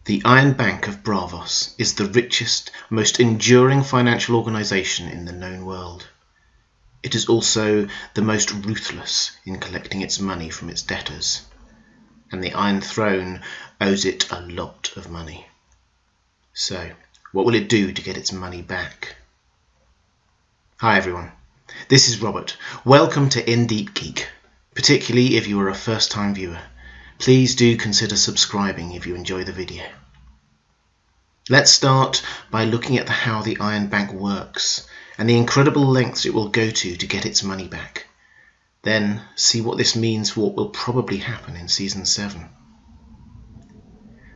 The Iron Bank of Braavos is the richest, most enduring financial organisation in the known world. It is also the most ruthless in collecting its money from its debtors, and the Iron Throne owes it a lot of money. So, what will it do to get its money back? Hi everyone, this is Robert. Welcome to In Deep Geek, particularly if you are a first-time viewer. Please do consider subscribing if you enjoy the video. Let's start by looking at how the Iron Bank works and the incredible lengths it will go to get its money back. Then see what this means for what will probably happen in Season 7.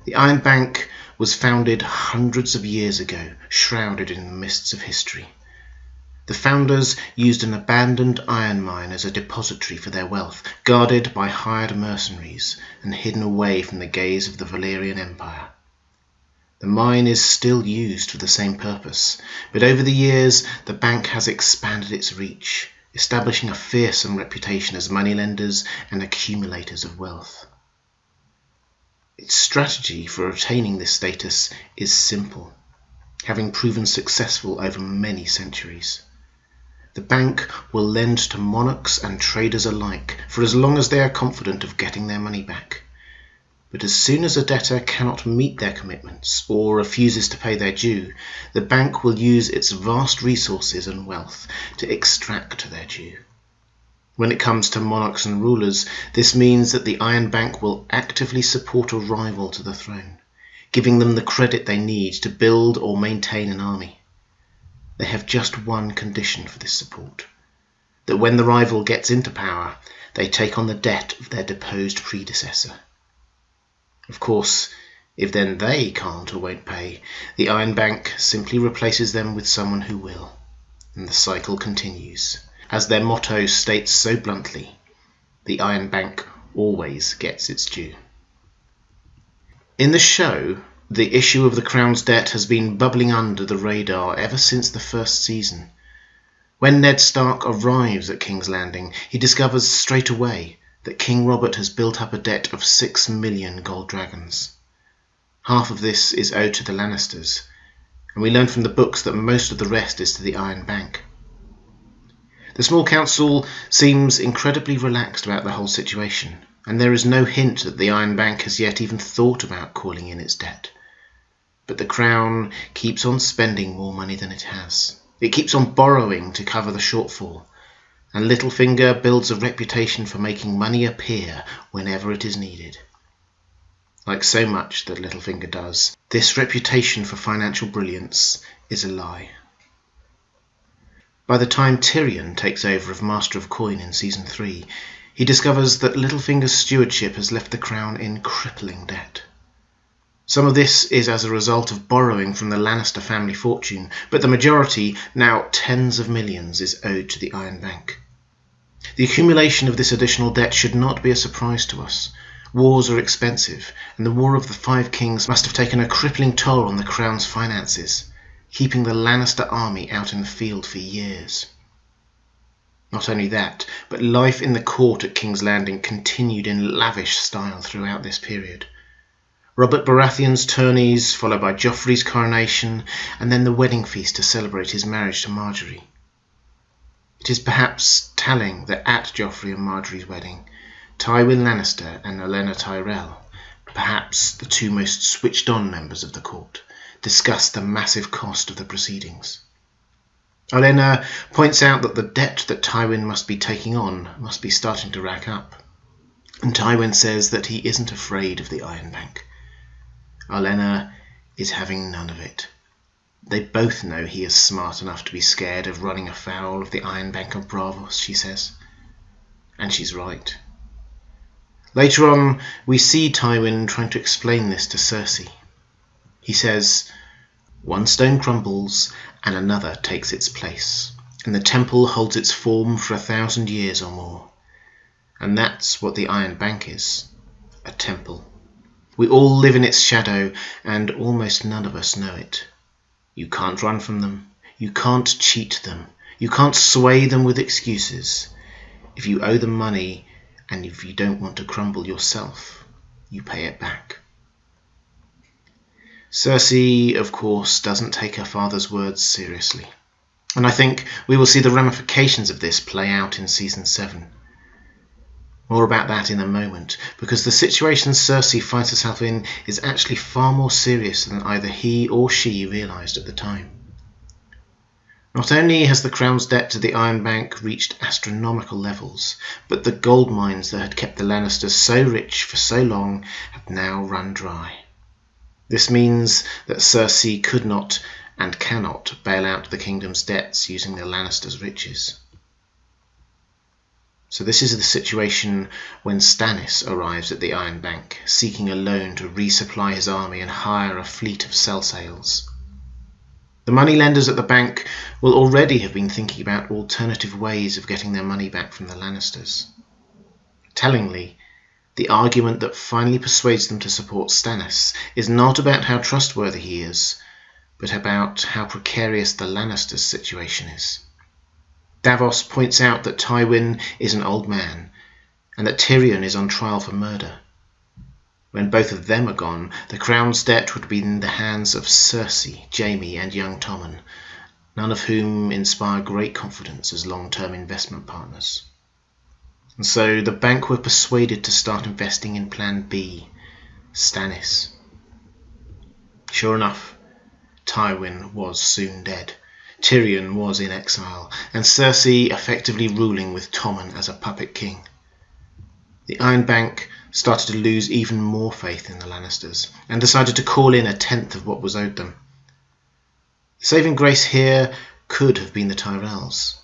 The Iron Bank was founded hundreds of years ago, shrouded in the mists of history. The founders used an abandoned iron mine as a depository for their wealth, guarded by hired mercenaries and hidden away from the gaze of the Valerian Empire. The mine is still used for the same purpose, but over the years the bank has expanded its reach, establishing a fearsome reputation as moneylenders and accumulators of wealth. Its strategy for attaining this status is simple, having proven successful over many centuries. The bank will lend to monarchs and traders alike for as long as they are confident of getting their money back. But as soon as a debtor cannot meet their commitments or refuses to pay their due, the bank will use its vast resources and wealth to extract their due. When it comes to monarchs and rulers, this means that the Iron Bank will actively support a rival to the throne, giving them the credit they need to build or maintain an army. They have just one condition for this support: that when the rival gets into power, they take on the debt of their deposed predecessor. Of course, if then they can't or won't pay, the Iron Bank simply replaces them with someone who will, and the cycle continues. As their motto states so bluntly, the Iron Bank always gets its due. In the show, the issue of the Crown's debt has been bubbling under the radar ever since the first season. When Ned Stark arrives at King's Landing, he discovers straight away that King Robert has built up a debt of 6 million gold dragons. Half of this is owed to the Lannisters, and we learn from the books that most of the rest is to the Iron Bank. The small council seems incredibly relaxed about the whole situation, and there is no hint that the Iron Bank has yet even thought about calling in its debt. But the Crown keeps on spending more money than it has. It keeps on borrowing to cover the shortfall, and Littlefinger builds a reputation for making money appear whenever it is needed. Like so much that Littlefinger does, this reputation for financial brilliance is a lie. By the time Tyrion takes over as Master of Coin in Season 3, he discovers that Littlefinger's stewardship has left the Crown in crippling debt. Some of this is as a result of borrowing from the Lannister family fortune, but the majority, now tens of millions, is owed to the Iron Bank. The accumulation of this additional debt should not be a surprise to us. Wars are expensive, and the War of the Five Kings must have taken a crippling toll on the Crown's finances, keeping the Lannister army out in the field for years. Not only that, but life in the court at King's Landing continued in lavish style throughout this period. Robert Baratheon's tourneys, followed by Joffrey's coronation, and then the wedding feast to celebrate his marriage to Margaery. It is perhaps telling that at Joffrey and Margaery's wedding, Tywin Lannister and Olenna Tyrell, perhaps the two most switched-on members of the court, discussed the massive cost of the proceedings. Olenna points out that the debt that Tywin must be taking on must be starting to rack up, and Tywin says that he isn't afraid of the Iron Bank. Olenna is having none of it. They both know he is smart enough to be scared of running afoul of the Iron Bank of Braavos, she says. And she's right. Later on, we see Tywin trying to explain this to Cersei. He says, "One stone crumbles and another takes its place, and the temple holds its form for 1,000 years or more. And that's what the Iron Bank is, a temple. We all live in its shadow, and almost none of us know it. You can't run from them. You can't cheat them. You can't sway them with excuses. If you owe them money, and if you don't want to crumble yourself, you pay it back." Cersei, of course, doesn't take her father's words seriously, and I think we will see the ramifications of this play out in Season 7. More about that in a moment, because the situation Cersei finds herself in is actually far more serious than either he or she realised at the time. Not only has the Crown's debt to the Iron Bank reached astronomical levels, but the gold mines that had kept the Lannisters so rich for so long have now run dry. This means that Cersei could not and cannot bail out the kingdom's debts using the Lannisters' riches. So this is the situation when Stannis arrives at the Iron Bank, seeking a loan to resupply his army and hire a fleet of sell sails. The moneylenders at the bank will already have been thinking about alternative ways of getting their money back from the Lannisters. Tellingly, the argument that finally persuades them to support Stannis is not about how trustworthy he is, but about how precarious the Lannisters' situation is. Braavos points out that Tywin is an old man, and that Tyrion is on trial for murder. When both of them are gone, the Crown's debt would be in the hands of Cersei, Jaime and young Tommen, none of whom inspire great confidence as long-term investment partners. And so the bank were persuaded to start investing in Plan B, Stannis. Sure enough, Tywin was soon dead, Tyrion was in exile, and Cersei effectively ruling with Tommen as a puppet king. The Iron Bank started to lose even more faith in the Lannisters, and decided to call in a tenth of what was owed them. The saving grace here could have been the Tyrells.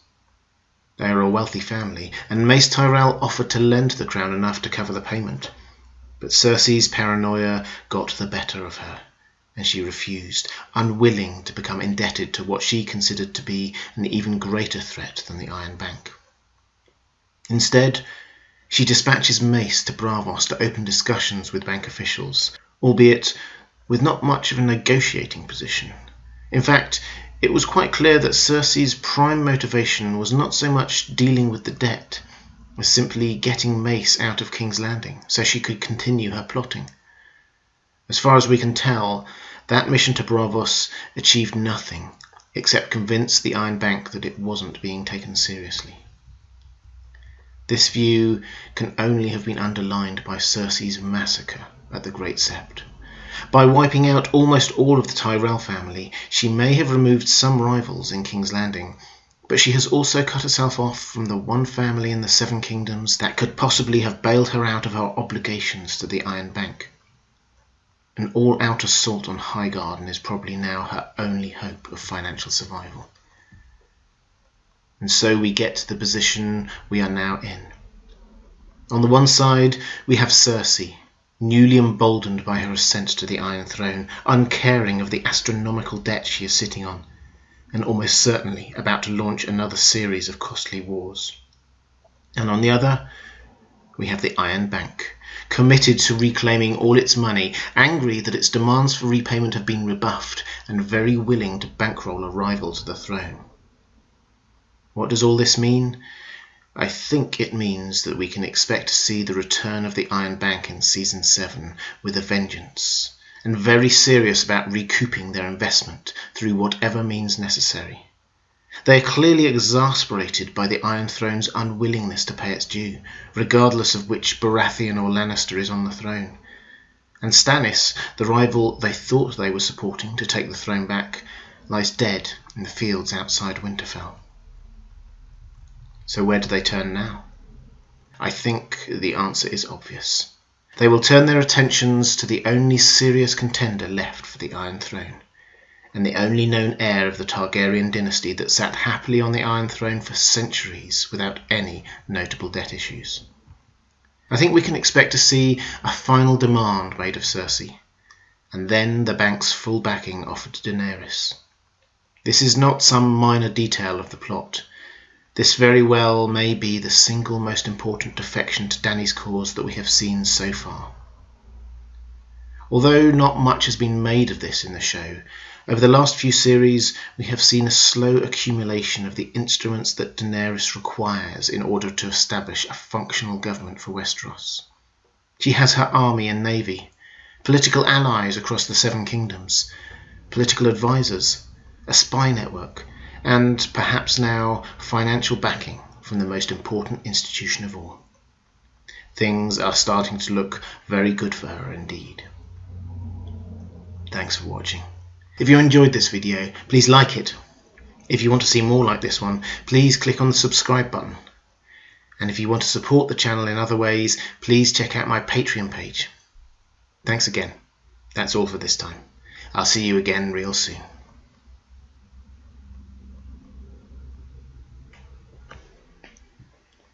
They are a wealthy family, and Mace Tyrell offered to lend the Crown enough to cover the payment, but Cersei's paranoia got the better of her, and she refused, unwilling to become indebted to what she considered to be an even greater threat than the Iron Bank. Instead, she dispatches Mace to Braavos to open discussions with bank officials, albeit with not much of a negotiating position. In fact, it was quite clear that Cersei's prime motivation was not so much dealing with the debt, as simply getting Mace out of King's Landing so she could continue her plotting. As far as we can tell, that mission to Braavos achieved nothing except convince the Iron Bank that it wasn't being taken seriously. This view can only have been underlined by Cersei's massacre at the Great Sept. By wiping out almost all of the Tyrell family, she may have removed some rivals in King's Landing, but she has also cut herself off from the one family in the Seven Kingdoms that could possibly have bailed her out of her obligations to the Iron Bank. An all-out assault on Highgarden is probably now her only hope of financial survival. And so we get to the position we are now in. On the one side, we have Cersei, newly emboldened by her ascent to the Iron Throne, uncaring of the astronomical debt she is sitting on, and almost certainly about to launch another series of costly wars. And on the other, we have the Iron Bank, committed to reclaiming all its money, angry that its demands for repayment have been rebuffed, and very willing to bankroll a rival to the throne. What does all this mean? I think it means that we can expect to see the return of the Iron Bank in Season 7 with a vengeance, and very serious about recouping their investment through whatever means necessary. They are clearly exasperated by the Iron Throne's unwillingness to pay its due, regardless of which Baratheon or Lannister is on the throne. And Stannis, the rival they thought they were supporting to take the throne back, lies dead in the fields outside Winterfell. So where do they turn now? I think the answer is obvious. They will turn their attentions to the only serious contender left for the Iron Throne, and the only known heir of the Targaryen dynasty that sat happily on the Iron Throne for centuries without any notable debt issues. I think we can expect to see a final demand made of Cersei, and then the bank's full backing offered to Daenerys. This is not some minor detail of the plot. This very well may be the single most important defection to Dany's cause that we have seen so far. Although not much has been made of this in the show, over the last few series we have seen a slow accumulation of the instruments that Daenerys requires in order to establish a functional government for Westeros. She has her army and navy, political allies across the 7 kingdoms, political advisors, a spy network, and perhaps now financial backing from the most important institution of all. Things are starting to look very good for her indeed. Thanks for watching. If you enjoyed this video, please like it. If you want to see more like this one, please click on the subscribe button. And if you want to support the channel in other ways, please check out my Patreon page. Thanks again. That's all for this time. I'll see you again real soon.